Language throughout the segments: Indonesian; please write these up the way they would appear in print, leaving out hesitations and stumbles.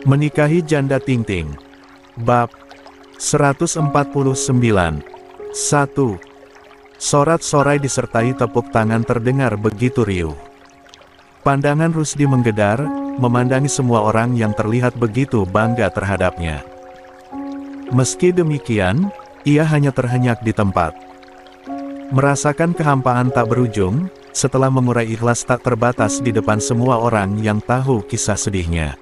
Menikahi janda Tingting. Bab 149. 1. Sorak-sorai disertai tepuk tangan terdengar begitu riuh. Pandangan Rusdi menggedar, memandangi semua orang yang terlihat begitu bangga terhadapnya. Meski demikian, ia hanya terhenyak di tempat. Merasakan kehampaan tak berujung, setelah mengurai ikhlas tak terbatas di depan semua orang yang tahu kisah sedihnya.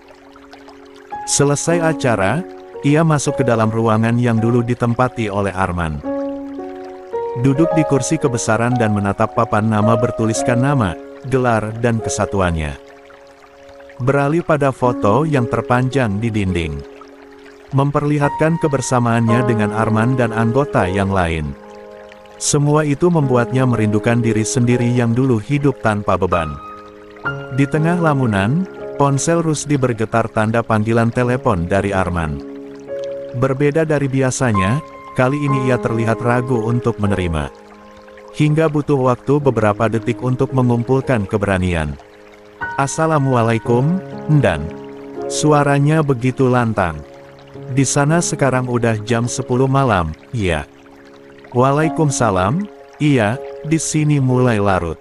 Selesai acara, ia masuk ke dalam ruangan yang dulu ditempati oleh Arman. Duduk di kursi kebesaran dan menatap papan nama bertuliskan nama, gelar dan kesatuannya. Beralih pada foto yang terpanjang di dinding. Memperlihatkan kebersamaannya dengan Arman dan anggota yang lain. Semua itu membuatnya merindukan diri sendiri yang dulu hidup tanpa beban. Di tengah lamunan, ponsel Rusdi bergetar tanda panggilan telepon dari Arman. Berbeda dari biasanya, kali ini ia terlihat ragu untuk menerima. Hingga butuh waktu beberapa detik untuk mengumpulkan keberanian. "Assalamualaikum, Dan." Suaranya begitu lantang. "Di sana sekarang udah jam 10 malam, ya?" "Waalaikumsalam, iya, di sini mulai larut.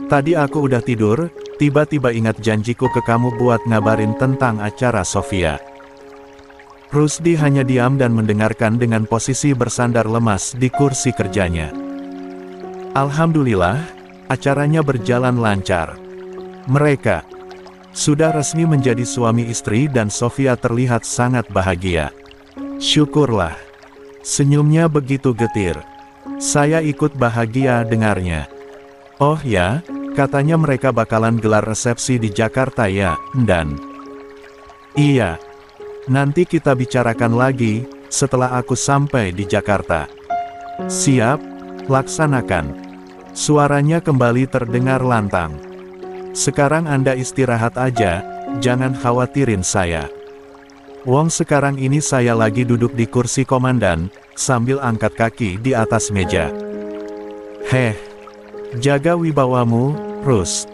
Tadi aku udah tidur, tiba-tiba ingat janjiku ke kamu buat ngabarin tentang acara Sofia." Rusdi hanya diam dan mendengarkan dengan posisi bersandar lemas di kursi kerjanya. Alhamdulillah, acaranya berjalan lancar. Mereka sudah resmi menjadi suami istri dan Sofia terlihat sangat bahagia. "Syukurlah." Senyumnya begitu getir. "Saya ikut bahagia dengarnya." "Oh ya, katanya mereka bakalan gelar resepsi di Jakarta ya, Dan?" "Iya. Nanti kita bicarakan lagi, setelah aku sampai di Jakarta." "Siap, laksanakan." Suaranya kembali terdengar lantang. "Sekarang Anda istirahat aja, jangan khawatirin saya. Wong sekarang ini saya lagi duduk di kursi komandan, sambil angkat kaki di atas meja." "Heh, jaga wibawamu, Rus.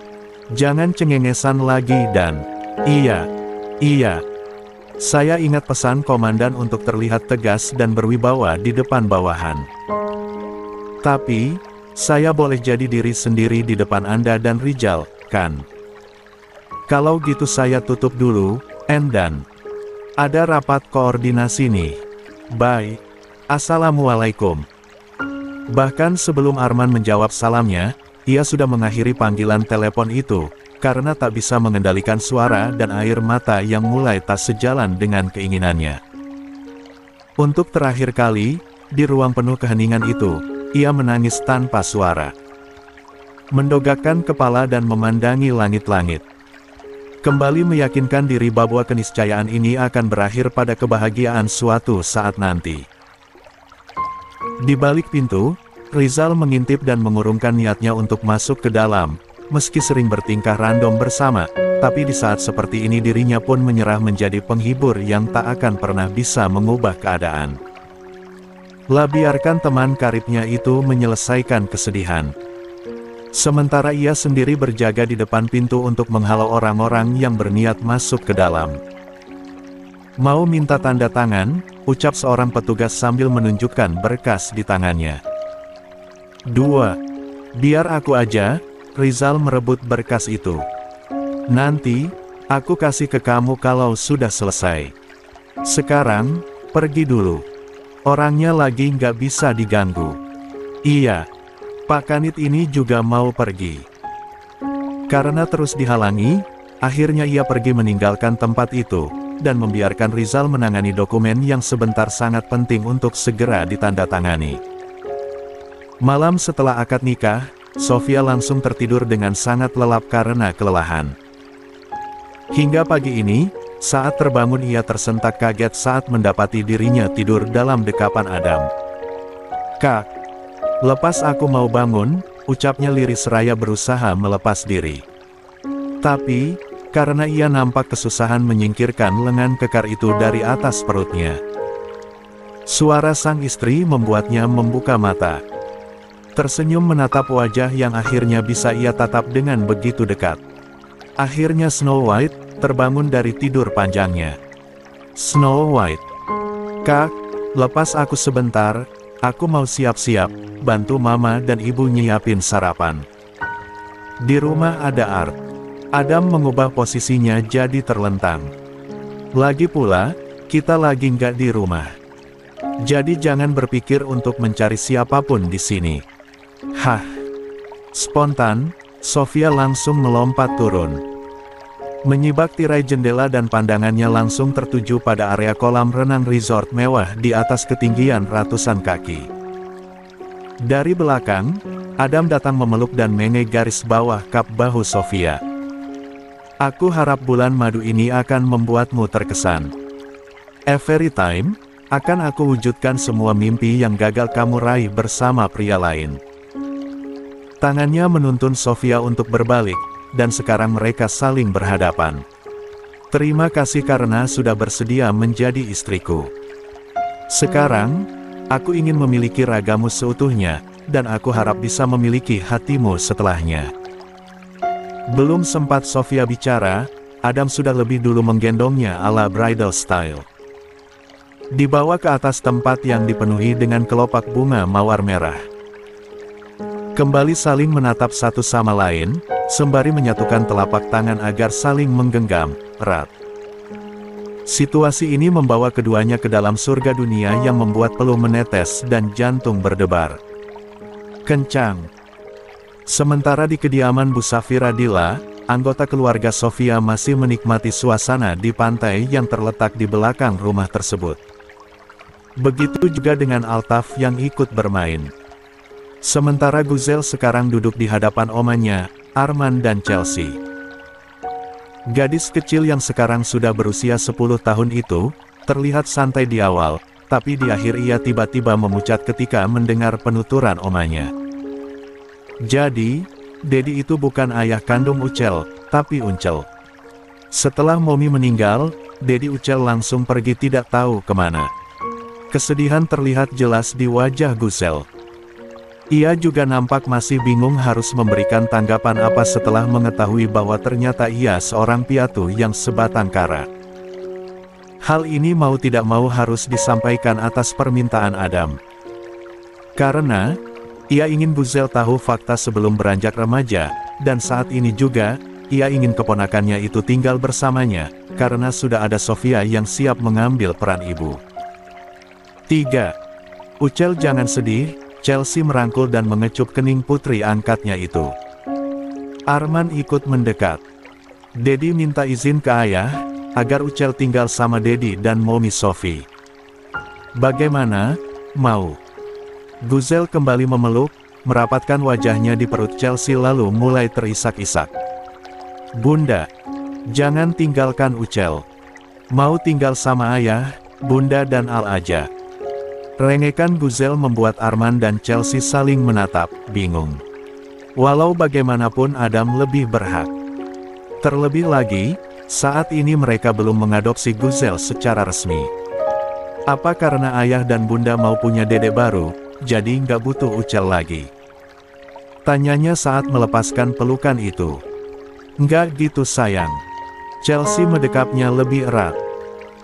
Jangan cengengesan lagi Dan." Iya. Saya ingat pesan komandan untuk terlihat tegas dan berwibawa di depan bawahan. Tapi, saya boleh jadi diri sendiri di depan Anda dan Rijal, kan? Kalau gitu saya tutup dulu, Dan. Ada rapat koordinasi nih. Bye. Assalamualaikum." Bahkan sebelum Arman menjawab salamnya, ia sudah mengakhiri panggilan telepon itu, karena tak bisa mengendalikan suara dan air mata yang mulai tak sejalan dengan keinginannya. Untuk terakhir kali, di ruang penuh keheningan itu, ia menangis tanpa suara. Mendongakkan kepala dan memandangi langit-langit. Kembali meyakinkan diri bahwa keniscayaan ini akan berakhir pada kebahagiaan suatu saat nanti. Di balik pintu, Rizal mengintip dan mengurungkan niatnya untuk masuk ke dalam, meski sering bertingkah random bersama, tapi di saat seperti ini dirinya pun menyerah menjadi penghibur yang tak akan pernah bisa mengubah keadaan. Lah biarkan teman karibnya itu menyelesaikan kesedihan. Sementara ia sendiri berjaga di depan pintu untuk menghalau orang-orang yang berniat masuk ke dalam. "Mau minta tanda tangan?" ucap seorang petugas sambil menunjukkan berkas di tangannya. "2. Biar aku aja." Rizal merebut berkas itu. "Nanti, aku kasih ke kamu kalau sudah selesai. Sekarang, pergi dulu. Orangnya lagi nggak bisa diganggu." "Iya. Pak Kanit ini juga mau pergi." Karena terus dihalangi, akhirnya ia pergi meninggalkan tempat itu, dan membiarkan Rizal menangani dokumen yang sebentar sangat penting untuk segera ditandatangani. Malam setelah akad nikah, Sofia langsung tertidur dengan sangat lelap karena kelelahan. Hingga pagi ini, saat terbangun ia tersentak kaget saat mendapati dirinya tidur dalam dekapan Adam. "Kak, lepas aku mau bangun," ucapnya lirih seraya berusaha melepas diri. Tapi, karena ia nampak kesusahan menyingkirkan lengan kekar itu dari atas perutnya. Suara sang istri membuatnya membuka mata. Tersenyum menatap wajah yang akhirnya bisa ia tatap dengan begitu dekat. Akhirnya Snow White, terbangun dari tidur panjangnya. Snow White. Kak, lepas aku sebentar, aku mau siap-siap, bantu mama dan ibu nyiapin sarapan. Di rumah ada Art. Adam mengubah posisinya jadi terlentang. Lagi pula, kita lagi nggak di rumah. Jadi jangan berpikir untuk mencari siapapun di sini. Hah. Spontan, Sofia langsung melompat turun. Menyibak tirai jendela dan pandangannya langsung tertuju pada area kolam renang resort mewah di atas ketinggian ratusan kaki. Dari belakang, Adam datang memeluk dan mengenai garis bawah kap bahu Sofia. Aku harap bulan madu ini akan membuatmu terkesan. Every time, akan aku wujudkan semua mimpi yang gagal kamu raih bersama pria lain. Tangannya menuntun Sofia untuk berbalik, dan sekarang mereka saling berhadapan. Terima kasih karena sudah bersedia menjadi istriku. Sekarang, aku ingin memiliki ragamu seutuhnya, dan aku harap bisa memiliki hatimu setelahnya. Belum sempat Sofia bicara, Adam sudah lebih dulu menggendongnya ala bridal style. Dibawa ke atas tempat yang dipenuhi dengan kelopak bunga mawar merah. Kembali saling menatap satu sama lain, sembari menyatukan telapak tangan agar saling menggenggam erat. Situasi ini membawa keduanya ke dalam surga dunia yang membuat peluh menetes dan jantung berdebar kencang. Sementara di kediaman Bu Safira Dila, anggota keluarga Sofia masih menikmati suasana di pantai yang terletak di belakang rumah tersebut. Begitu juga dengan Altaf yang ikut bermain. Sementara Guzel sekarang duduk di hadapan omannya, Arman dan Chelsea. Gadis kecil yang sekarang sudah berusia 10 tahun itu, terlihat santai di awal, tapi di akhir ia tiba-tiba memucat ketika mendengar penuturan omannya. Jadi, Dedi itu bukan ayah kandung Ucel, tapi Uncel. Setelah Momi meninggal, Dedi Ucel langsung pergi tidak tahu kemana. Kesedihan terlihat jelas di wajah Guzel. Ia juga nampak masih bingung harus memberikan tanggapan apa setelah mengetahui bahwa ternyata ia seorang piatu yang sebatang kara. Hal ini mau tidak mau harus disampaikan atas permintaan Adam. Karena, ia ingin Guzel tahu fakta sebelum beranjak remaja, dan saat ini juga, ia ingin keponakannya itu tinggal bersamanya, karena sudah ada Sofia yang siap mengambil peran ibu. 3. Ucel jangan sedih, Chelsea merangkul dan mengecup kening putri angkatnya itu. Arman ikut mendekat. Dedi minta izin ke ayah, agar Ucel tinggal sama Dedi dan Momi Sophie. Bagaimana, mau? Guzel kembali memeluk, merapatkan wajahnya di perut Chelsea lalu mulai terisak-isak. Bunda, jangan tinggalkan Ucel. Mau tinggal sama ayah, bunda dan Al aja. Rengekan Guzel membuat Arman dan Chelsea saling menatap, bingung. Walau bagaimanapun Adam lebih berhak. Terlebih lagi, saat ini mereka belum mengadopsi Guzel secara resmi. Apa karena ayah dan bunda mau punya dedek baru, jadi nggak butuh Ucel lagi? Tanyanya saat melepaskan pelukan itu. Nggak gitu sayang. Chelsea mendekapnya lebih erat.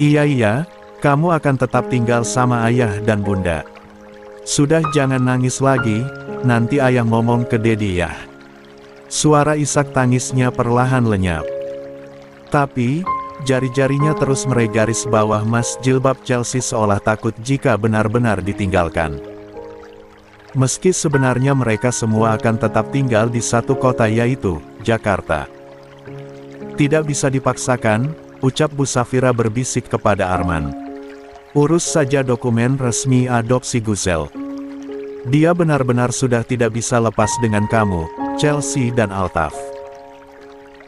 Iya, kamu akan tetap tinggal sama ayah dan bunda. Sudah jangan nangis lagi, nanti ayah ngomong ke Dedi ya. Suara isak tangisnya perlahan lenyap. Tapi, jari-jarinya terus meraih garis bawah mas jilbab Chelsea seolah takut jika benar-benar ditinggalkan. Meski sebenarnya mereka semua akan tetap tinggal di satu kota yaitu, Jakarta. Tidak bisa dipaksakan, ucap Bu Safira berbisik kepada Arman. Urus saja dokumen resmi adopsi Guzel. Dia benar-benar sudah tidak bisa lepas dengan kamu, Chelsea dan Altaf.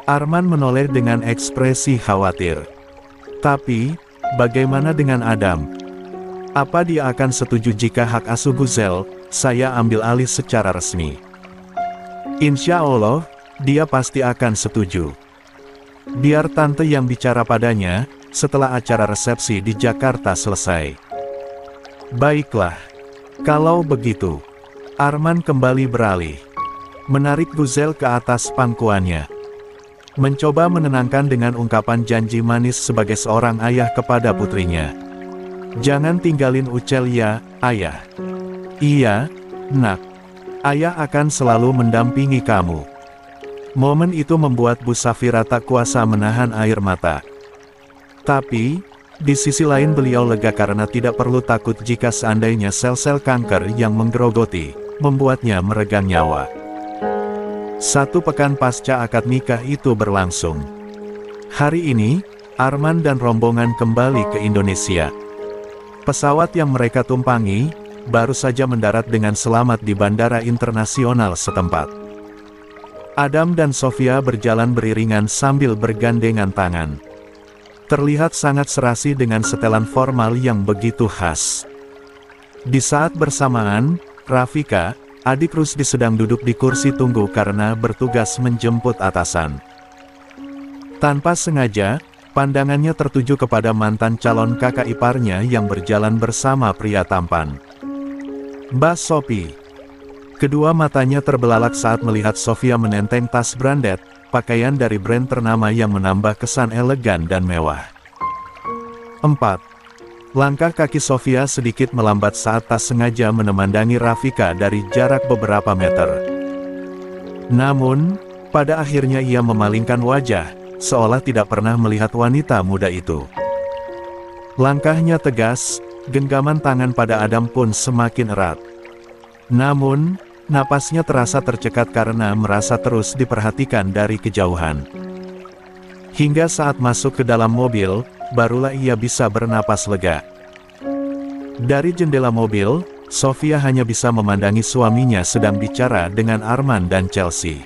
Arman menoleh dengan ekspresi khawatir. Tapi, bagaimana dengan Adam? Apa dia akan setuju jika hak asuh Guzel, saya ambil alih secara resmi? Insya Allah, dia pasti akan setuju. Biar tante yang bicara padanya, setelah acara resepsi di Jakarta selesai. Baiklah. Kalau begitu, Arman kembali beralih. Menarik Guzel ke atas pangkuannya. mencoba menenangkan dengan ungkapan janji manis sebagai seorang ayah kepada putrinya. "Jangan tinggalin Ucel ya, ayah." "Iya, nak. Ayah akan selalu mendampingi kamu." Momen itu membuat Bu Safira tak kuasa menahan air mata. Tapi, di sisi lain beliau lega karena tidak perlu takut jika seandainya sel-sel kanker yang menggerogoti, membuatnya meregang nyawa. 1 pekan pasca akad nikah itu berlangsung. Hari ini, Arman dan rombongan kembali ke Indonesia. Pesawat yang mereka tumpangi, baru saja mendarat dengan selamat di bandara internasional setempat. Adam dan Sofia berjalan beriringan sambil bergandengan tangan. Terlihat sangat serasi dengan setelan formal yang begitu khas. Di saat bersamaan, Rafika, adik Rusdi sedang duduk di kursi tunggu karena bertugas menjemput atasan. Tanpa sengaja, pandangannya tertuju kepada mantan calon kakak iparnya yang berjalan bersama pria tampan. "Mbak Sophie." Kedua matanya terbelalak saat melihat Sofia menenteng tas branded, pakaian dari brand ternama yang menambah kesan elegan dan mewah. 4. Langkah kaki Sofia sedikit melambat saat tak sengaja menemandangi Rafika dari jarak beberapa meter. Namun, pada akhirnya ia memalingkan wajah, seolah tidak pernah melihat wanita muda itu. Langkahnya tegas, genggaman tangan pada Adam pun semakin erat. Namun, napasnya terasa tercekat karena merasa terus diperhatikan dari kejauhan. Hingga saat masuk ke dalam mobil, barulah ia bisa bernapas lega. Dari jendela mobil, Sofia hanya bisa memandangi suaminya sedang bicara dengan Arman dan Chelsea.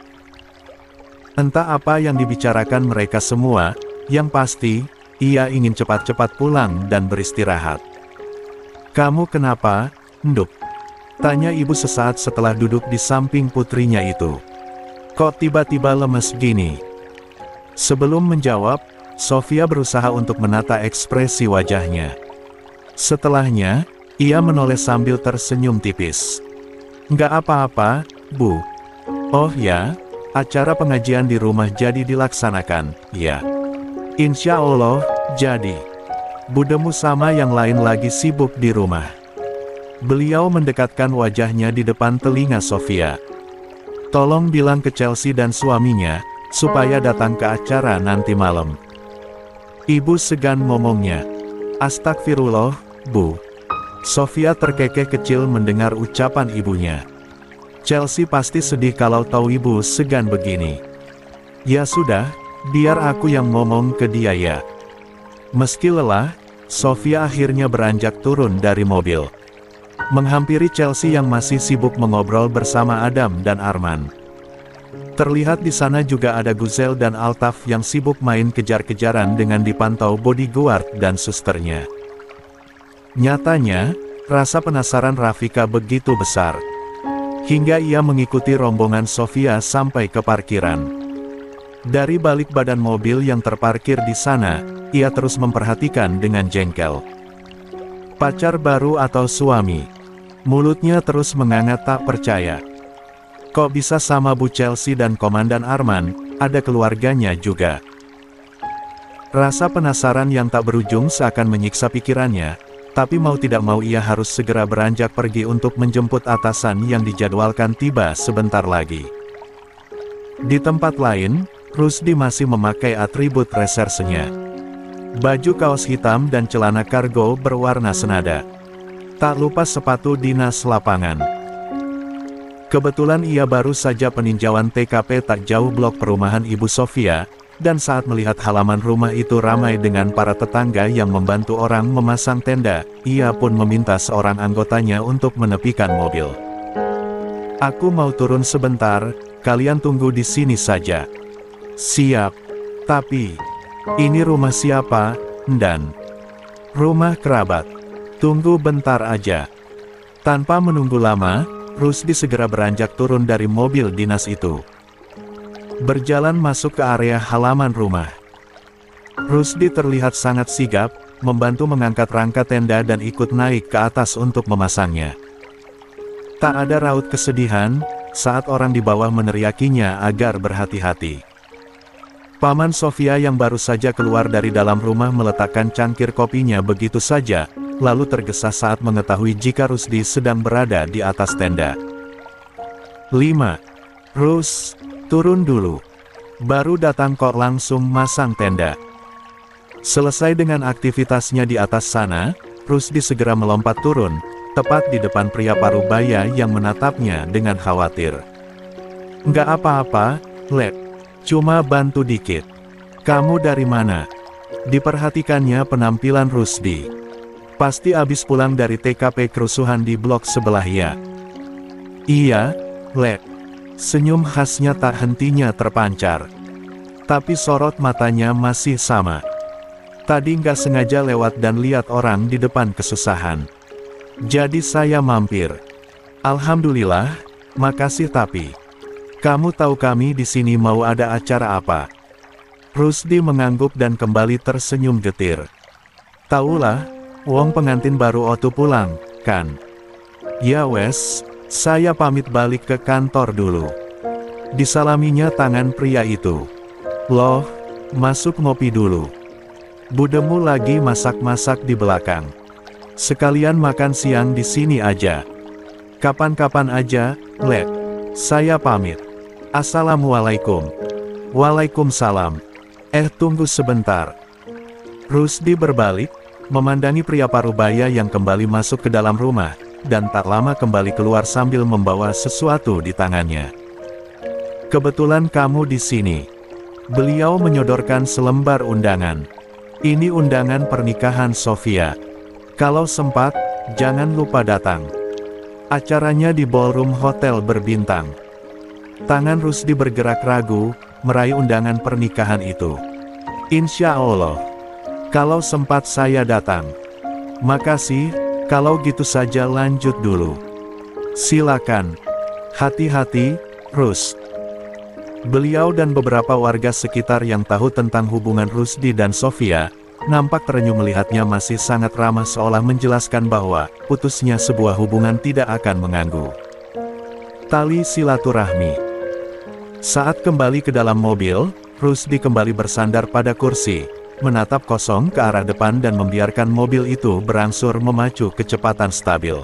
Entah apa yang dibicarakan mereka semua, yang pasti, ia ingin cepat-cepat pulang dan beristirahat. "Kamu kenapa, Nduk?" tanya ibu sesaat setelah duduk di samping putrinya itu. "Kok tiba-tiba lemes gini?" Sebelum menjawab, Sofia berusaha untuk menata ekspresi wajahnya. Setelahnya, ia menoleh sambil tersenyum tipis. "Nggak apa-apa, Bu." "Oh ya, acara pengajian di rumah jadi dilaksanakan, ya?" "Insya Allah, jadi. Budemu sama yang lain lagi sibuk di rumah." Beliau mendekatkan wajahnya di depan telinga Sofia. "Tolong bilang ke Chelsea dan suaminya, supaya datang ke acara nanti malam." Ibu segan ngomongnya. "Astagfirullah, Bu." Sofia terkekeh kecil mendengar ucapan ibunya. Chelsea pasti sedih kalau tahu ibu segan begini. "Ya sudah, biar aku yang ngomong ke dia ya." Meski lelah, Sofia akhirnya beranjak turun dari mobil. Menghampiri Chelsea yang masih sibuk mengobrol bersama Adam dan Arman. Terlihat di sana juga ada Guzel dan Altaf yang sibuk main kejar-kejaran dengan dipantau bodyguard dan susternya. Nyatanya, rasa penasaran Rafika begitu besar. Hingga ia mengikuti rombongan Sofia sampai ke parkiran. Dari balik badan mobil yang terparkir di sana, ia terus memperhatikan dengan jengkel. Pacar baru atau suami? Mulutnya terus menganga tak percaya. Kok bisa sama Bu Chelsea dan Komandan Arman, ada keluarganya juga. Rasa penasaran yang tak berujung seakan menyiksa pikirannya, tapi mau tidak mau ia harus segera beranjak pergi untuk menjemput atasan yang dijadwalkan tiba sebentar lagi. Di tempat lain, Rusdi masih memakai atribut resersenya. Baju kaos hitam dan celana kargo berwarna senada. Tak lupa sepatu dinas lapangan. Kebetulan ia baru saja peninjauan TKP tak jauh blok perumahan Ibu Sofia, dan saat melihat halaman rumah itu ramai dengan para tetangga yang membantu orang memasang tenda, ia pun meminta seorang anggotanya untuk menepikan mobil. "Aku mau turun sebentar, kalian tunggu di sini saja." "Siap. Tapi, ini rumah siapa, Ndan?" "Rumah kerabat. Tunggu bentar aja." Tanpa menunggu lama, Rusdi segera beranjak turun dari mobil dinas itu. Berjalan masuk ke area halaman rumah. Rusdi terlihat sangat sigap, membantu mengangkat rangka tenda dan ikut naik ke atas untuk memasangnya. Tak ada raut kesedihan, saat orang di bawah meneriakinya agar berhati-hati. Paman Sofia yang baru saja keluar dari dalam rumah meletakkan cangkir kopinya begitu saja, lalu tergesa saat mengetahui jika Rusdi sedang berada di atas tenda. 5. Rus, turun dulu. Baru datang kok langsung masang tenda. Selesai dengan aktivitasnya di atas sana, Rusdi segera melompat turun, tepat di depan pria parubaya yang menatapnya dengan khawatir. Nggak apa-apa, Lek. Cuma bantu dikit. Kamu dari mana? Diperhatikannya penampilan Rusdi. Pasti abis pulang dari TKP kerusuhan di blok sebelah ya. Iya, Lek. Senyum khasnya tak hentinya terpancar. Tapi sorot matanya masih sama. Tadi nggak sengaja lewat dan lihat orang di depan kesusahan. Jadi saya mampir. Alhamdulillah, makasih tapi. Kamu tahu kami di sini mau ada acara apa? Rusdi mengangguk dan kembali tersenyum getir. Taulah, wong pengantin baru otu pulang, kan? Ya wes, saya pamit balik ke kantor dulu. Disalaminya tangan pria itu. Loh, masuk ngopi dulu. Budemu lagi masak-masak di belakang. Sekalian makan siang di sini aja. Kapan-kapan aja, Lek. Saya pamit. Assalamualaikum. Waalaikumsalam. Tunggu sebentar. Rusdi berbalik, memandangi pria parubaya yang kembali masuk ke dalam rumah, dan tak lama kembali keluar sambil membawa sesuatu di tangannya. Kebetulan kamu di sini. Beliau menyodorkan selembar undangan. Ini undangan pernikahan Sofia. Kalau sempat, jangan lupa datang. Acaranya di ballroom hotel berbintang. Tangan Rusdi bergerak ragu, meraih undangan pernikahan itu. Insya Allah. Kalau sempat saya datang. Makasih, kalau gitu saja lanjut dulu. Silakan. Hati-hati, Rus. Beliau dan beberapa warga sekitar yang tahu tentang hubungan Rusdi dan Sofia, nampak terenyuh melihatnya masih sangat ramah seolah menjelaskan bahwa, putusnya sebuah hubungan tidak akan mengganggu tali silaturahmi. Saat kembali ke dalam mobil, Rusdi kembali bersandar pada kursi, menatap kosong ke arah depan dan membiarkan mobil itu berangsur memacu kecepatan stabil.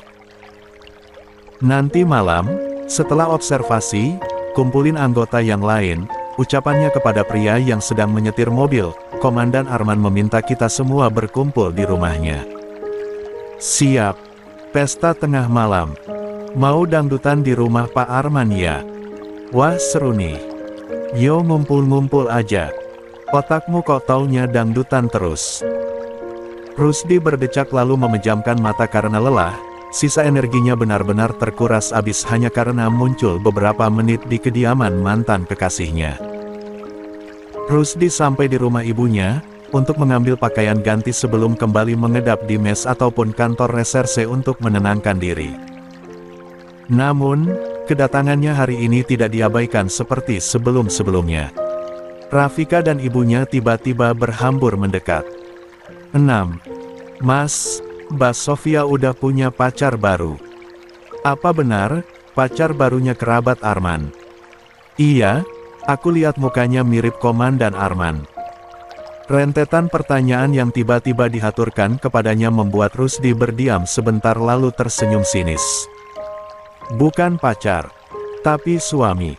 Nanti malam, setelah observasi, kumpulin anggota yang lain, ucapannya kepada pria yang sedang menyetir mobil, Komandan Arman meminta kita semua berkumpul di rumahnya. Siap. Pesta tengah malam. Mau dangdutan di rumah Pak Arman ya? Wah seru nih. Yo ngumpul-ngumpul aja. Otakmu kok taunya dangdutan terus. Rusdi berdecak lalu memejamkan mata karena lelah, sisa energinya benar-benar terkuras habis hanya karena muncul beberapa menit di kediaman mantan kekasihnya. Rusdi sampai di rumah ibunya, untuk mengambil pakaian ganti sebelum kembali mengedap di mes ataupun kantor reserse untuk menenangkan diri. Namun, kedatangannya hari ini tidak diabaikan seperti sebelum-sebelumnya. Rafika dan ibunya tiba-tiba berhambur mendekat. 6. Mas, Mbak Sofia udah punya pacar baru. Apa benar, pacar barunya kerabat Arman? Iya, aku lihat mukanya mirip Komandan Arman. Rentetan pertanyaan yang tiba-tiba dihaturkan kepadanya membuat Rusdi berdiam sebentar lalu tersenyum sinis. Bukan pacar, tapi suami.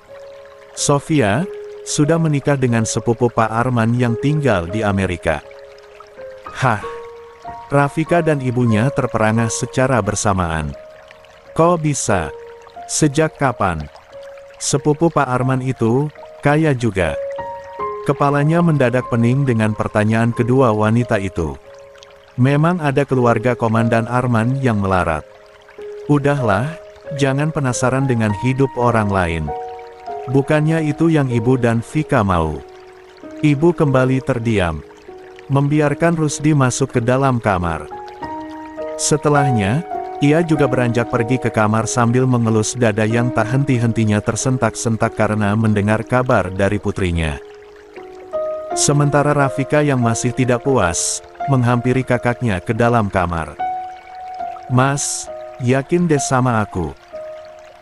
Sofia sudah menikah dengan sepupu Pak Arman yang tinggal di Amerika. Hah? Rafika dan ibunya terperangah secara bersamaan. Kok bisa? Sejak kapan? Sepupu Pak Arman itu kaya juga. Kepalanya mendadak pening dengan pertanyaan kedua wanita itu. Memang ada keluarga Komandan Arman yang melarat. Udahlah, jangan penasaran dengan hidup orang lain. Bukannya itu yang ibu dan Vika mau. Ibu kembali terdiam, membiarkan Rusdi masuk ke dalam kamar. Setelahnya, ia juga beranjak pergi ke kamar sambil mengelus dada yang tak henti-hentinya tersentak-sentak karena mendengar kabar dari putrinya. Sementara Rafika yang masih tidak puas, menghampiri kakaknya ke dalam kamar. Mas, yakin deh sama aku.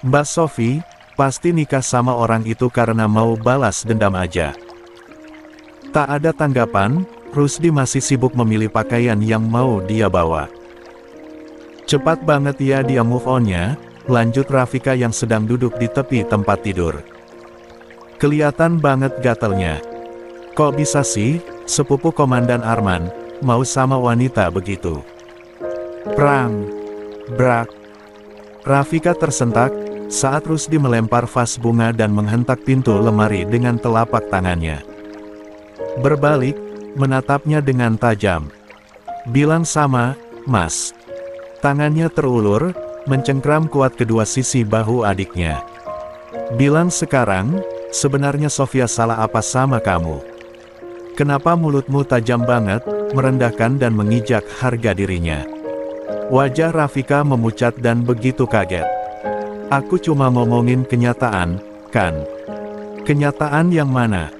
Mbak Sofi, pasti nikah sama orang itu karena mau balas dendam aja. Tak ada tanggapan, Rusdi masih sibuk memilih pakaian yang mau dia bawa. Cepat banget ya dia move on-nya, lanjut Rafika yang sedang duduk di tepi tempat tidur. Kelihatan banget gatelnya. Kok bisa sih, sepupu Komandan Arman, mau sama wanita begitu? Prang! Brak! Rafika tersentak, saat Rusdi melempar vas bunga dan menghentak pintu lemari dengan telapak tangannya. Berbalik, menatapnya dengan tajam. Bilang sama, Mas. Tangannya terulur, mencengkram kuat kedua sisi bahu adiknya. Bilang sekarang, sebenarnya Sofia salah apa sama kamu? Kenapa mulutmu tajam banget, merendahkan dan mengijak harga dirinya? Wajah Rafika memucat dan begitu kaget. Aku cuma ngomongin kenyataan, kan? Kenyataan yang mana?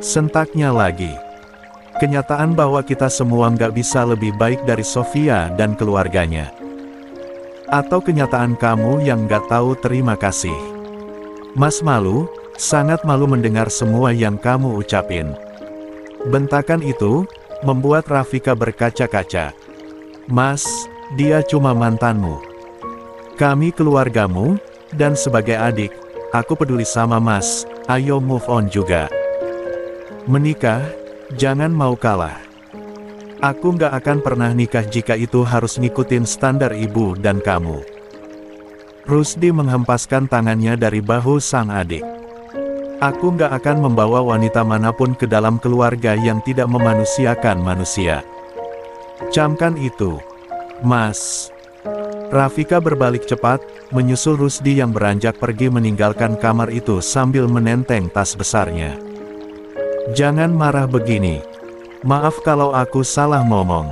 Sentaknya lagi. Kenyataan bahwa kita semua nggak bisa lebih baik dari Sofia dan keluarganya. Atau kenyataan kamu yang nggak tahu terima kasih. Mas malu, sangat malu mendengar semua yang kamu ucapin. Bentakan itu, membuat Rafika berkaca-kaca. Mas, dia cuma mantanmu. Kami keluargamu, dan sebagai adik, aku peduli sama Mas, ayo move on juga. Menikah, jangan mau kalah. Aku nggak akan pernah nikah jika itu harus ngikutin standar ibu dan kamu. Rusdi menghempaskan tangannya dari bahu sang adik. Aku nggak akan membawa wanita manapun ke dalam keluarga yang tidak memanusiakan manusia. Camkan itu. Mas. Rafika berbalik cepat, menyusul Rusdi yang beranjak pergi meninggalkan kamar itu sambil menenteng tas besarnya. Jangan marah begini. Maaf kalau aku salah ngomong.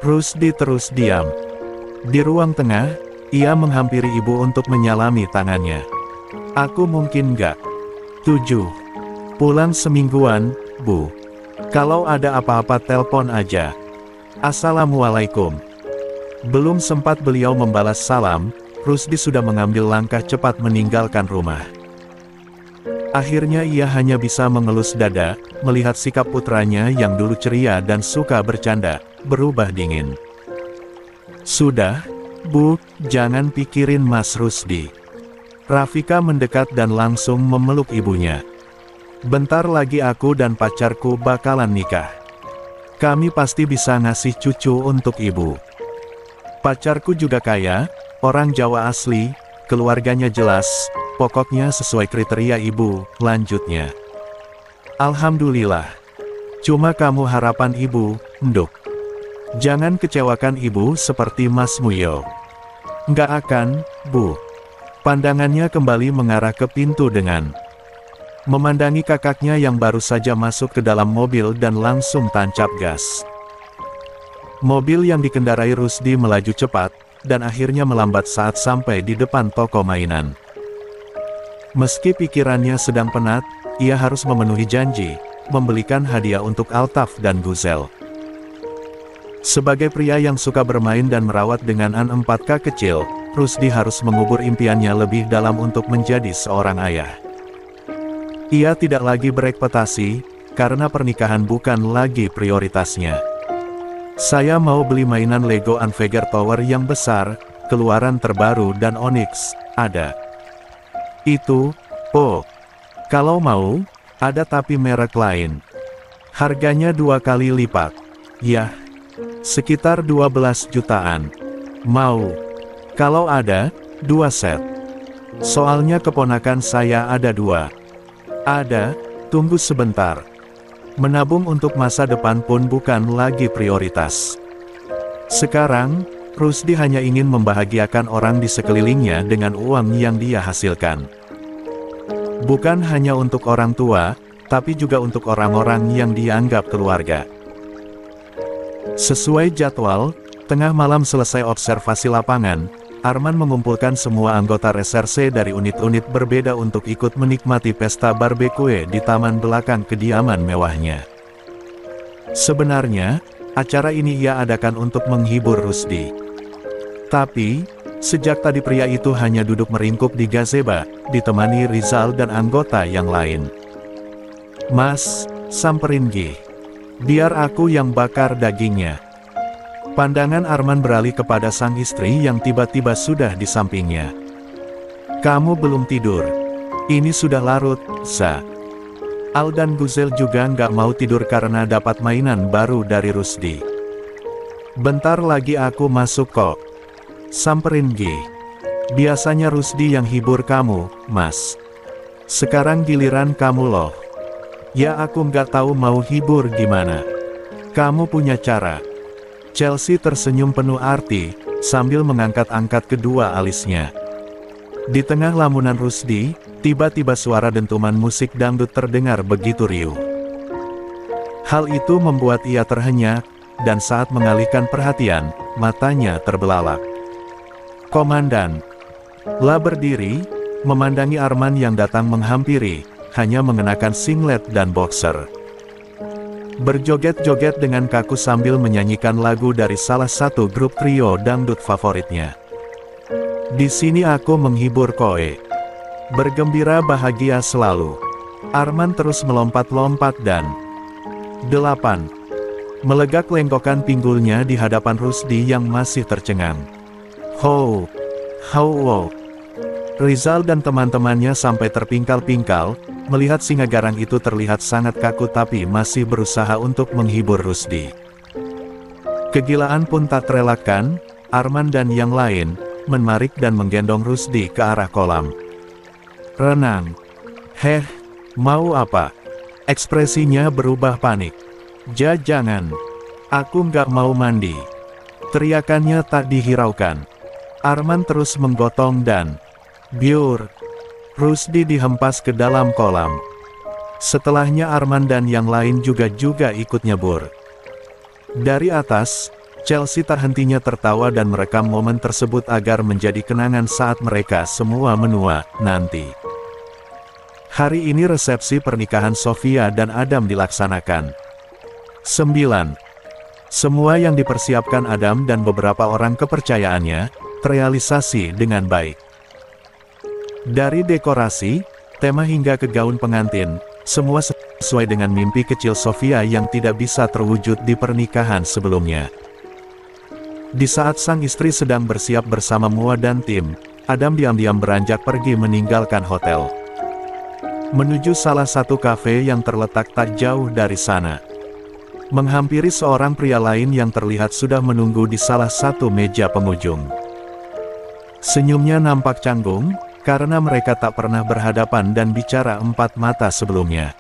Rusdi terus diam. Di ruang tengah, ia menghampiri ibu untuk menyalami tangannya. Aku mungkin nggak. 7. Pulang semingguan, Bu. Kalau ada apa-apa telpon aja. Assalamualaikum. Belum sempat beliau membalas salam, Rusdi sudah mengambil langkah cepat meninggalkan rumah. Akhirnya ia hanya bisa mengelus dada, melihat sikap putranya yang dulu ceria dan suka bercanda, berubah dingin. Sudah, Bu, jangan pikirin Mas Rusdi. Rafika mendekat dan langsung memeluk ibunya. Bentar lagi aku dan pacarku bakalan nikah. Kami pasti bisa ngasih cucu untuk ibu. Pacarku juga kaya, orang Jawa asli, keluarganya jelas, pokoknya sesuai kriteria ibu, lanjutnya. Alhamdulillah. Cuma kamu harapan ibu, Nduk. Jangan kecewakan ibu seperti Mas Muyo. Nggak akan, Bu. Pandangannya kembali mengarah ke pintu dengan memandangi kakaknya yang baru saja masuk ke dalam mobil dan langsung tancap gas. Mobil yang dikendarai Rusdi melaju cepat, dan akhirnya melambat saat sampai di depan toko mainan. Meski pikirannya sedang penat, ia harus memenuhi janji, membelikan hadiah untuk Altaf dan Guzel. Sebagai pria yang suka bermain dan merawat dengan anak 4K kecil, Rusdi harus mengubur impiannya lebih dalam untuk menjadi seorang ayah. Ia tidak lagi berekspektasi, karena pernikahan bukan lagi prioritasnya. Saya mau beli mainan Lego Unvegar Tower yang besar, keluaran terbaru dan Onyx, ada. Itu, oh. Kalau mau, ada tapi merek lain. Harganya 2 kali lipat. Yah, sekitar 12 jutaan. Mau. Kalau ada, 2 set. Soalnya keponakan saya ada 2. Ada, tunggu sebentar. Menabung untuk masa depan pun bukan lagi prioritas. Sekarang, Rusdi hanya ingin membahagiakan orang di sekelilingnya dengan uang yang dia hasilkan. Bukan hanya untuk orang tua, tapi juga untuk orang-orang yang dianggap keluarga. Sesuai jadwal, tengah malam selesai observasi lapangan, Arman mengumpulkan semua anggota reserse dari unit-unit berbeda untuk ikut menikmati pesta barbecue di taman belakang kediaman mewahnya. Sebenarnya, acara ini ia adakan untuk menghibur Rusdi. Tapi, sejak tadi pria itu hanya duduk meringkuk di gazebo, ditemani Rizal dan anggota yang lain. Mas, Samperin Gi. Biar aku yang bakar dagingnya. Pandangan Arman beralih kepada sang istri yang tiba-tiba sudah di sampingnya. Kamu belum tidur. Ini sudah larut, Sa. Al dan Guzel juga nggak mau tidur karena dapat mainan baru dari Rusdi. Bentar lagi aku masuk kok. Samperin Gi. Biasanya Rusdi yang hibur kamu, Mas. Sekarang giliran kamu loh. Ya aku nggak tahu mau hibur gimana. Kamu punya cara. Chelsea tersenyum penuh arti, sambil mengangkat-angkat kedua alisnya. Di tengah lamunan Rusdi, tiba-tiba suara dentuman musik dangdut terdengar begitu riuh. Hal itu membuat ia terhenyak, dan saat mengalihkan perhatian, matanya terbelalak. Komandan. La berdiri, memandangi Arman yang datang menghampiri, hanya mengenakan singlet dan boxer. Berjoget-joget dengan kaku sambil menyanyikan lagu dari salah satu grup trio dangdut favoritnya. Di sini aku menghibur koe. Bergembira bahagia selalu. Arman terus melompat-lompat dan 8. Melegak lengkokan pinggulnya di hadapan Rusdi yang masih tercengang. Ho! How wow! Rizal dan teman-temannya sampai terpingkal-pingkal, melihat singa garang itu terlihat sangat kaku tapi masih berusaha untuk menghibur Rusdi. Kegilaan pun tak terelakkan, Arman dan yang lain, menarik dan menggendong Rusdi ke arah kolam renang. Heh, mau apa? Ekspresinya berubah panik. Jangan. Aku nggak mau mandi. Teriakannya tak dihiraukan. Arman terus menggotong dan biur. Rusdi dihempas ke dalam kolam. Setelahnya Arman dan yang lain juga ikut nyebur. Dari atas, Chelsea tak hentinya tertawa dan merekam momen tersebut agar menjadi kenangan saat mereka semua menua nanti. Hari ini resepsi pernikahan Sofia dan Adam dilaksanakan. 9. Semua yang dipersiapkan Adam dan beberapa orang kepercayaannya, terrealisasi dengan baik. Dari dekorasi, tema hingga ke gaun pengantin, semua sesuai dengan mimpi kecil Sofia yang tidak bisa terwujud di pernikahan sebelumnya. Di saat sang istri sedang bersiap bersama Mua dan tim, Adam diam-diam beranjak pergi meninggalkan hotel. Menuju salah satu kafe yang terletak tak jauh dari sana. Menghampiri seorang pria lain yang terlihat sudah menunggu di salah satu meja pengunjung. Senyumnya nampak canggung, karena mereka tak pernah berhadapan dan bicara empat mata sebelumnya.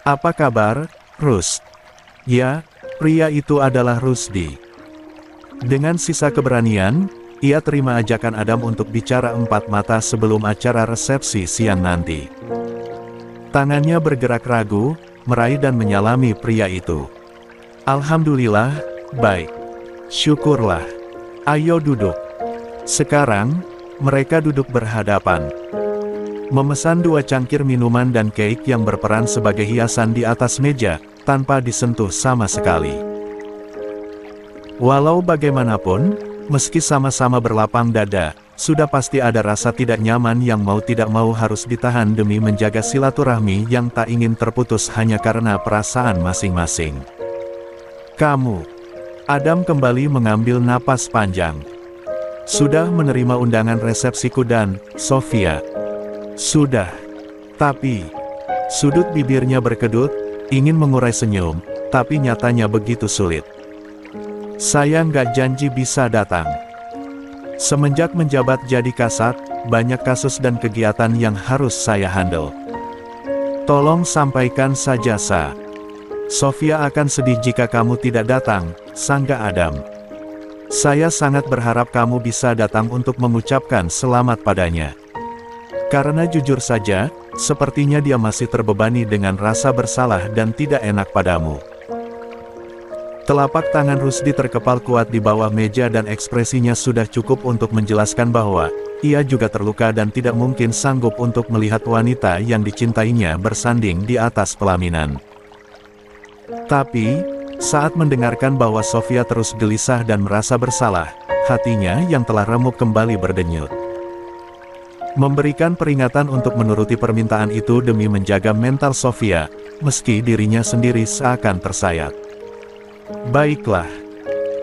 Apa kabar, Rus? Ya, pria itu adalah Rusdi. Dengan sisa keberanian, ia terima ajakan Adam untuk bicara empat mata sebelum acara resepsi siang nanti. Tangannya bergerak ragu, meraih dan menyalami pria itu. Alhamdulillah, baik. Syukurlah. Ayo duduk. Sekarang, mereka duduk berhadapan. Memesan 2 cangkir minuman dan keik yang berperan sebagai hiasan di atas meja, tanpa disentuh sama sekali. Walau bagaimanapun, meski sama-sama berlapang dada, sudah pasti ada rasa tidak nyaman yang mau tidak mau harus ditahan demi menjaga silaturahmi yang tak ingin terputus hanya karena perasaan masing-masing. Kamu. Adam kembali mengambil napas panjang. Sudah menerima undangan resepsiku dan, Sofia. Sudah. Tapi, sudut bibirnya berkedut, ingin mengurai senyum, tapi nyatanya begitu sulit. Saya nggak janji bisa datang. Semenjak menjabat jadi kasat, banyak kasus dan kegiatan yang harus saya handle. Tolong sampaikan saja, Sa. Sofia akan sedih jika kamu tidak datang, sangga Adam. Saya sangat berharap kamu bisa datang untuk mengucapkan selamat padanya. Karena jujur saja, sepertinya dia masih terbebani dengan rasa bersalah dan tidak enak padamu. Telapak tangan Rusdi terkepal kuat di bawah meja dan ekspresinya sudah cukup untuk menjelaskan bahwa ia juga terluka dan tidak mungkin sanggup untuk melihat wanita yang dicintainya bersanding di atas pelaminan. Tapi, saat mendengarkan bahwa Sofia terus gelisah dan merasa bersalah, hatinya yang telah remuk kembali berdenyut. Memberikan peringatan untuk menuruti permintaan itu demi menjaga mental Sofia, meski dirinya sendiri seakan tersayat. Baiklah.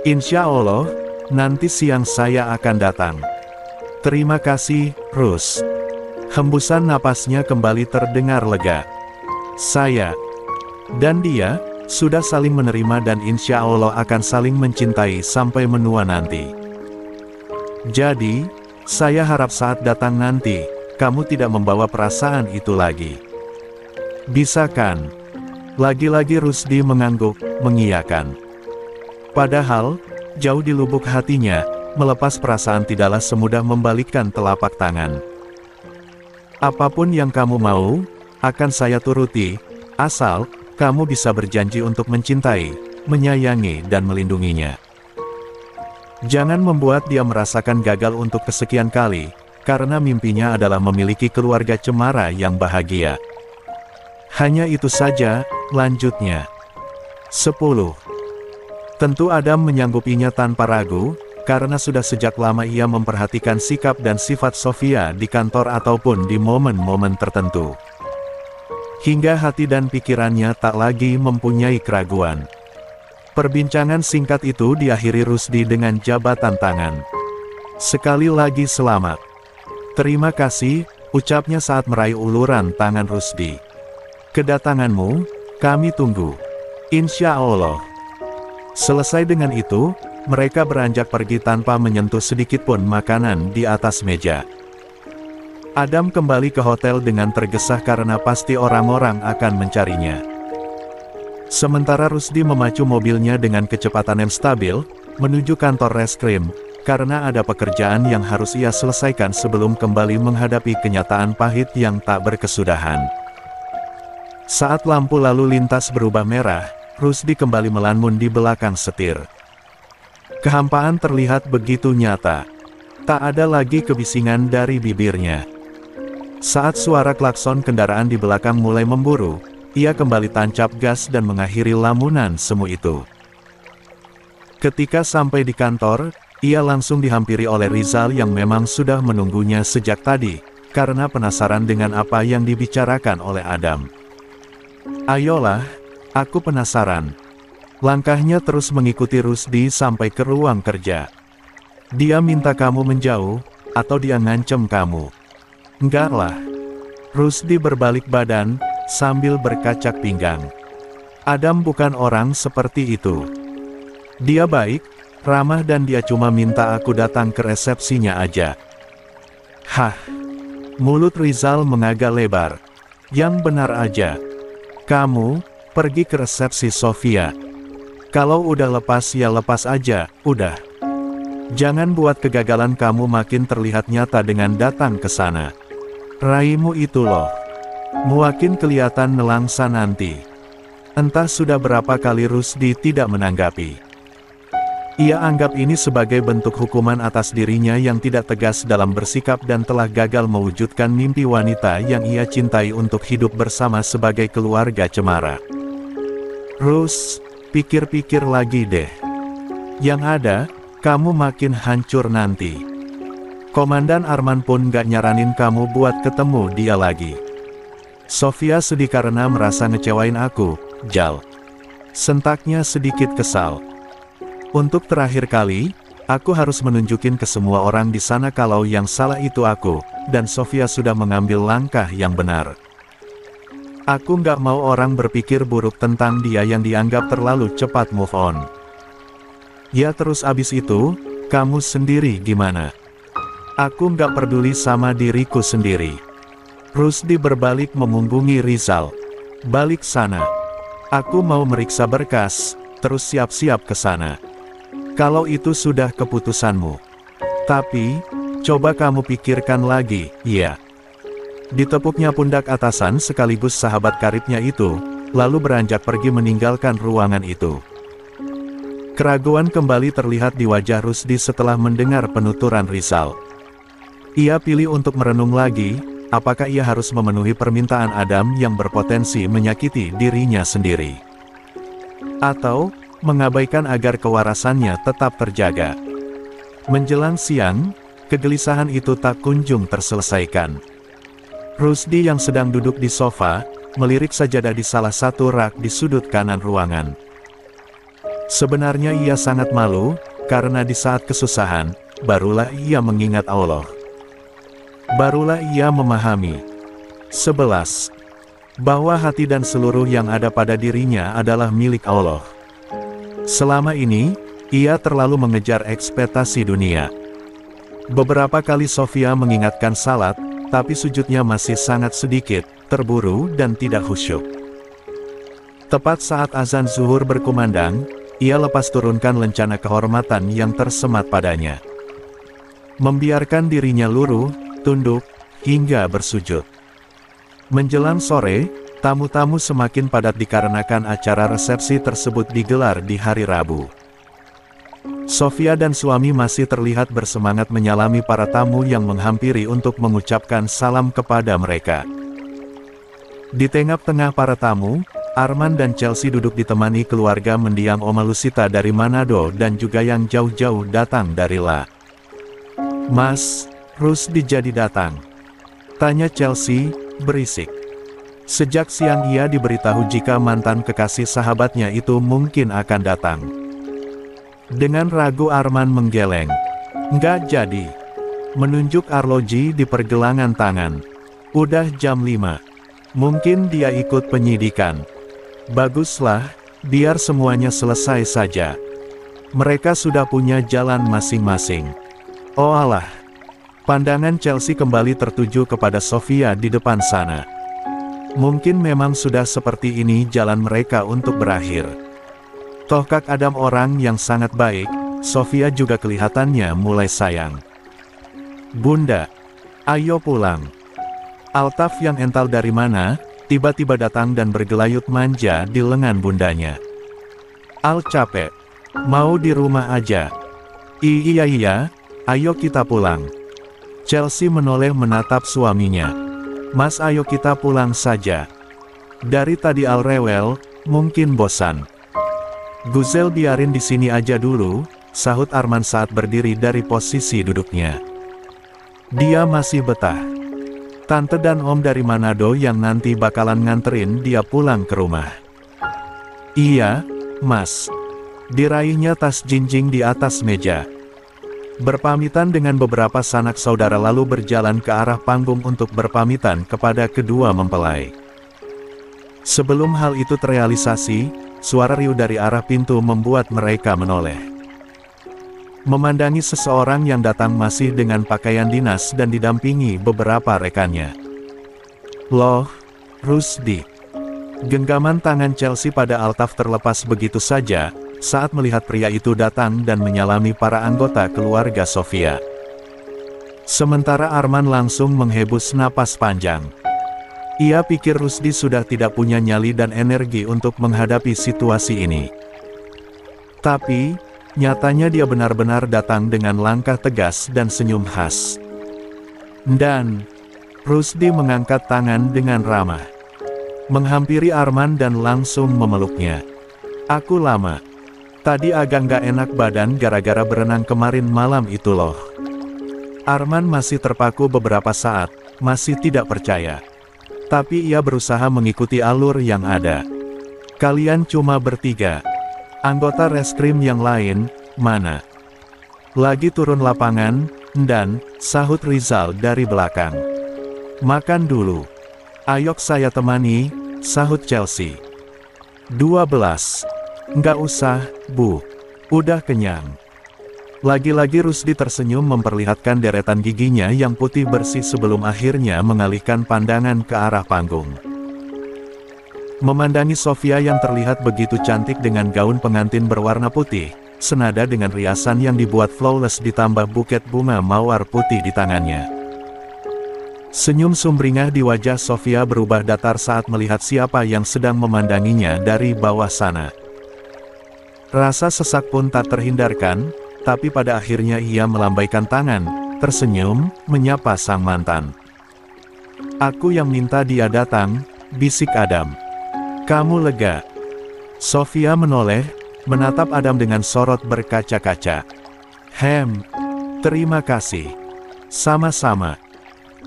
Insya Allah, nanti siang saya akan datang. Terima kasih, Rus. Hembusan napasnya kembali terdengar lega. Saya dan dia sudah saling menerima dan insya Allah akan saling mencintai sampai menua nanti. Jadi, saya harap saat datang nanti, kamu tidak membawa perasaan itu lagi. Bisa kan? Lagi-lagi Rusdi mengangguk, mengiyakan. Padahal, jauh di lubuk hatinya, melepas perasaan tidaklah semudah membalikkan telapak tangan. Apapun yang kamu mau, akan saya turuti, asal kamu bisa berjanji untuk mencintai, menyayangi dan melindunginya. Jangan membuat dia merasakan gagal untuk kesekian kali, karena mimpinya adalah memiliki keluarga cemara yang bahagia. Hanya itu saja, lanjutnya. 10. Tentu Adam menyanggupinya tanpa ragu, karena sudah sejak lama ia memperhatikan sikap dan sifat Sofia di kantor ataupun di momen-momen tertentu. Hingga hati dan pikirannya tak lagi mempunyai keraguan. Perbincangan singkat itu diakhiri Rusdi dengan jabatan tangan. Sekali lagi selamat. Terima kasih, ucapnya saat meraih uluran tangan Rusdi. Kedatanganmu, kami tunggu. Insya Allah. Selesai dengan itu, mereka beranjak pergi tanpa menyentuh sedikitpun makanan di atas meja. Adam kembali ke hotel dengan tergesa karena pasti orang-orang akan mencarinya. Sementara Rusdi memacu mobilnya dengan kecepatan yang stabil, menuju kantor reskrim, karena ada pekerjaan yang harus ia selesaikan sebelum kembali menghadapi kenyataan pahit yang tak berkesudahan. Saat lampu lalu lintas berubah merah, Rusdi kembali melamun di belakang setir. Kehampaan terlihat begitu nyata. Tak ada lagi kebisingan dari bibirnya. Saat suara klakson kendaraan di belakang mulai memburu, ia kembali tancap gas dan mengakhiri lamunan semu itu. Ketika sampai di kantor, ia langsung dihampiri oleh Rizal yang memang sudah menunggunya sejak tadi, karena penasaran dengan apa yang dibicarakan oleh Adam. Ayolah, aku penasaran. Langkahnya terus mengikuti Rusdi sampai ke ruang kerja. Dia minta kamu menjauh, atau dia ngancem kamu? Enggak lah. Rusdi berbalik badan, sambil berkacak pinggang. Adam bukan orang seperti itu. Dia baik, ramah dan dia cuma minta aku datang ke resepsinya aja. Hah? Mulut Rizal mengagak lebar. Yang benar aja. Kamu, pergi ke resepsi Sofia. Kalau udah lepas ya lepas aja, udah. Jangan buat kegagalan kamu makin terlihat nyata dengan datang ke sana. Raimu itu loh. Makin kelihatan nelangsa nanti. Entah sudah berapa kali Rusdi tidak menanggapi. Ia anggap ini sebagai bentuk hukuman atas dirinya yang tidak tegas dalam bersikap dan telah gagal mewujudkan mimpi wanita yang ia cintai untuk hidup bersama sebagai keluarga cemara. Rus, pikir-pikir lagi deh. Yang ada, kamu makin hancur nanti. Komandan Arman pun gak nyaranin kamu buat ketemu dia lagi. Sofia sedih karena merasa ngecewain aku, Jal. Sentaknya sedikit kesal. Untuk terakhir kali, aku harus menunjukin ke semua orang di sana kalau yang salah itu aku, dan Sofia sudah mengambil langkah yang benar. Aku nggak mau orang berpikir buruk tentang dia yang dianggap terlalu cepat move on. Ya terus abis itu, kamu sendiri gimana? Aku nggak peduli sama diriku sendiri. Rusdi berbalik memunggungi Rizal. Balik sana. Aku mau meriksa berkas, terus siap-siap ke sana. Kalau itu sudah keputusanmu. Tapi, coba kamu pikirkan lagi, ya. Ditepuknya pundak atasan sekaligus sahabat karibnya itu, lalu beranjak pergi meninggalkan ruangan itu. Keraguan kembali terlihat di wajah Rusdi setelah mendengar penuturan Rizal. Ia pilih untuk merenung lagi, apakah ia harus memenuhi permintaan Adam yang berpotensi menyakiti dirinya sendiri. Atau, mengabaikan agar kewarasannya tetap terjaga. Menjelang siang, kegelisahan itu tak kunjung terselesaikan. Rusdi yang sedang duduk di sofa, melirik sajadah di salah satu rak di sudut kanan ruangan. Sebenarnya ia sangat malu, karena di saat kesusahan, barulah ia mengingat Allah. Barulah ia memahami. 11. Bahwa hati dan seluruh yang ada pada dirinya adalah milik Allah. Selama ini, ia terlalu mengejar ekspektasi dunia. Beberapa kali Sofia mengingatkan salat, tapi sujudnya masih sangat sedikit, terburu dan tidak khusyuk. Tepat saat azan zuhur berkumandang, ia lepas turunkan lencana kehormatan yang tersemat padanya. Membiarkan dirinya luruh, tunduk, hingga bersujud. Menjelang sore, tamu-tamu semakin padat dikarenakan acara resepsi tersebut digelar di hari Rabu. Sofia dan suami masih terlihat bersemangat menyalami para tamu yang menghampiri untuk mengucapkan salam kepada mereka. Di tengah-tengah para tamu, Arman dan Chelsea duduk ditemani keluarga mendiang Oma Lucita dari Manado dan juga yang jauh-jauh datang dari La. "Mas, Rusdi jadi datang?" tanya Chelsea, berisik. Sejak siang ia diberitahu jika mantan kekasih sahabatnya itu mungkin akan datang. Dengan ragu Arman menggeleng. "Nggak jadi." Menunjuk arloji di pergelangan tangan. "Udah jam 5. Mungkin dia ikut penyidikan." "Baguslah, biar semuanya selesai saja. Mereka sudah punya jalan masing-masing." "Oh alah." Pandangan Chelsea kembali tertuju kepada Sofia di depan sana. Mungkin memang sudah seperti ini jalan mereka untuk berakhir. Tohkak Adam orang yang sangat baik, Sofia juga kelihatannya mulai sayang. "Bunda, ayo pulang." Altaf yang ental dari mana, tiba-tiba datang dan bergelayut manja di lengan bundanya. "Al capek. Mau di rumah aja." Iya, ayo kita pulang." Chelsea menoleh menatap suaminya. "Mas, ayo kita pulang saja. Dari tadi Al rewel, mungkin bosan." "Guzel biarin di sini aja dulu," sahut Arman saat berdiri dari posisi duduknya. Dia masih betah. Tante dan Om dari Manado yang nanti bakalan nganterin dia pulang ke rumah. "Iya, Mas." Diraihnya tas jinjing di atas meja. Berpamitan dengan beberapa sanak saudara lalu berjalan ke arah panggung untuk berpamitan kepada kedua mempelai. Sebelum hal itu terrealisasi, suara riuh dari arah pintu membuat mereka menoleh. Memandangi seseorang yang datang masih dengan pakaian dinas dan didampingi beberapa rekannya. "Loh, Rusdi." Genggaman tangan Chelsea pada Altaf terlepas begitu saja, saat melihat pria itu datang dan menyalami para anggota keluarga Sofia. Sementara Arman langsung menghembus napas panjang. Ia pikir Rusdi sudah tidak punya nyali dan energi untuk menghadapi situasi ini. Tapi, nyatanya dia benar-benar datang dengan langkah tegas dan senyum khas. Dan, Rusdi mengangkat tangan dengan ramah. Menghampiri Arman dan langsung memeluknya. "Aku lama. Tadi agak nggak enak badan gara-gara berenang kemarin malam itu loh." Arman masih terpaku beberapa saat, masih tidak percaya. Tapi ia berusaha mengikuti alur yang ada. "Kalian cuma bertiga. Anggota reskrim yang lain, mana?" "Lagi turun lapangan," dan sahut Rizal dari belakang. "Makan dulu." "Ayok saya temani," sahut Chelsea. 12. "Nggak usah, Bu. Udah kenyang." Lagi-lagi Rusdi tersenyum memperlihatkan deretan giginya yang putih bersih sebelum akhirnya mengalihkan pandangan ke arah panggung. Memandangi Sofia yang terlihat begitu cantik dengan gaun pengantin berwarna putih, senada dengan riasan yang dibuat flawless ditambah buket bunga mawar putih di tangannya. Senyum sumringah di wajah Sofia berubah datar saat melihat siapa yang sedang memandanginya dari bawah sana. Rasa sesak pun tak terhindarkan, tapi pada akhirnya ia melambaikan tangan, tersenyum, menyapa sang mantan. "Aku yang minta dia datang," bisik Adam. "Kamu lega?" Sofia menoleh, menatap Adam dengan sorot berkaca-kaca. "Terima kasih." "Sama-sama."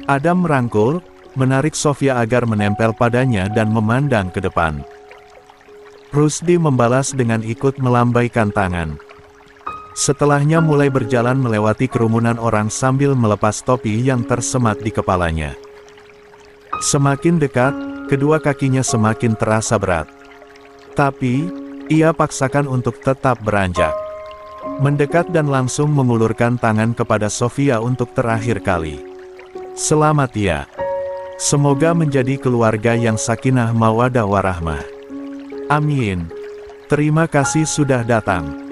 Adam merangkul, menarik Sofia agar menempel padanya dan memandang ke depan. Rusdi membalas dengan ikut melambaikan tangan. Setelahnya mulai berjalan melewati kerumunan orang sambil melepas topi yang tersemat di kepalanya. Semakin dekat, kedua kakinya semakin terasa berat. Tapi, ia paksakan untuk tetap beranjak. Mendekat dan langsung mengulurkan tangan kepada Sofia untuk terakhir kali. Selamat ya. Semoga menjadi keluarga yang sakinah mawaddah warahmah. Amin. Terima kasih sudah datang.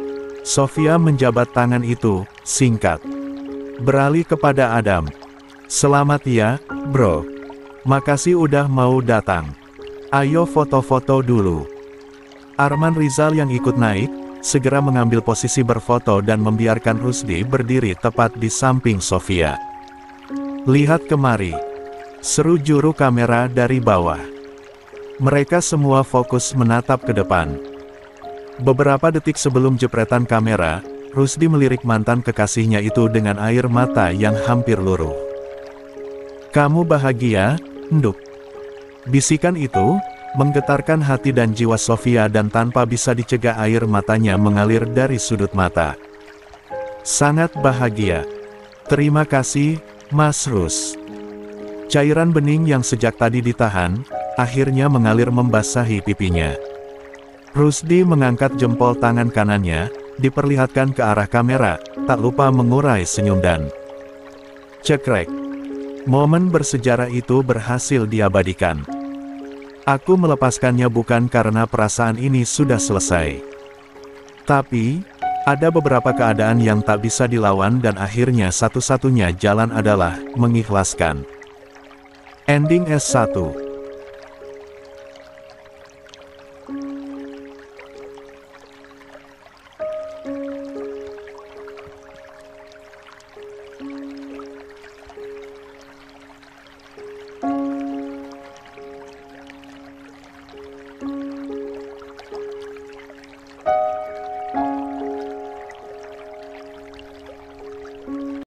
Sofia menjabat tangan itu, singkat. Beralih kepada Adam. Selamat ya, bro. Makasih udah mau datang. Ayo foto-foto dulu. Arman Rizal yang ikut naik, segera mengambil posisi berfoto dan membiarkan Rusdi berdiri tepat di samping Sofia. Lihat kemari. Seru juru kamera dari bawah. Mereka semua fokus menatap ke depan. Beberapa detik sebelum jepretan kamera, Rusdi melirik mantan kekasihnya itu dengan air mata yang hampir luruh. Kamu bahagia, Nduk? Bisikan itu menggetarkan hati dan jiwa Sofia dan tanpa bisa dicegah air matanya mengalir dari sudut mata. Sangat bahagia. Terima kasih, Mas Rus. Cairan bening yang sejak tadi ditahan, akhirnya mengalir membasahi pipinya. Rusdi mengangkat jempol tangan kanannya, diperlihatkan ke arah kamera, tak lupa mengurai senyum dan cekrek. Momen bersejarah itu berhasil diabadikan. Aku melepaskannya bukan karena perasaan ini sudah selesai. Tapi, ada beberapa keadaan yang tak bisa dilawan dan akhirnya satu-satunya jalan adalah mengikhlaskan. Ending S1.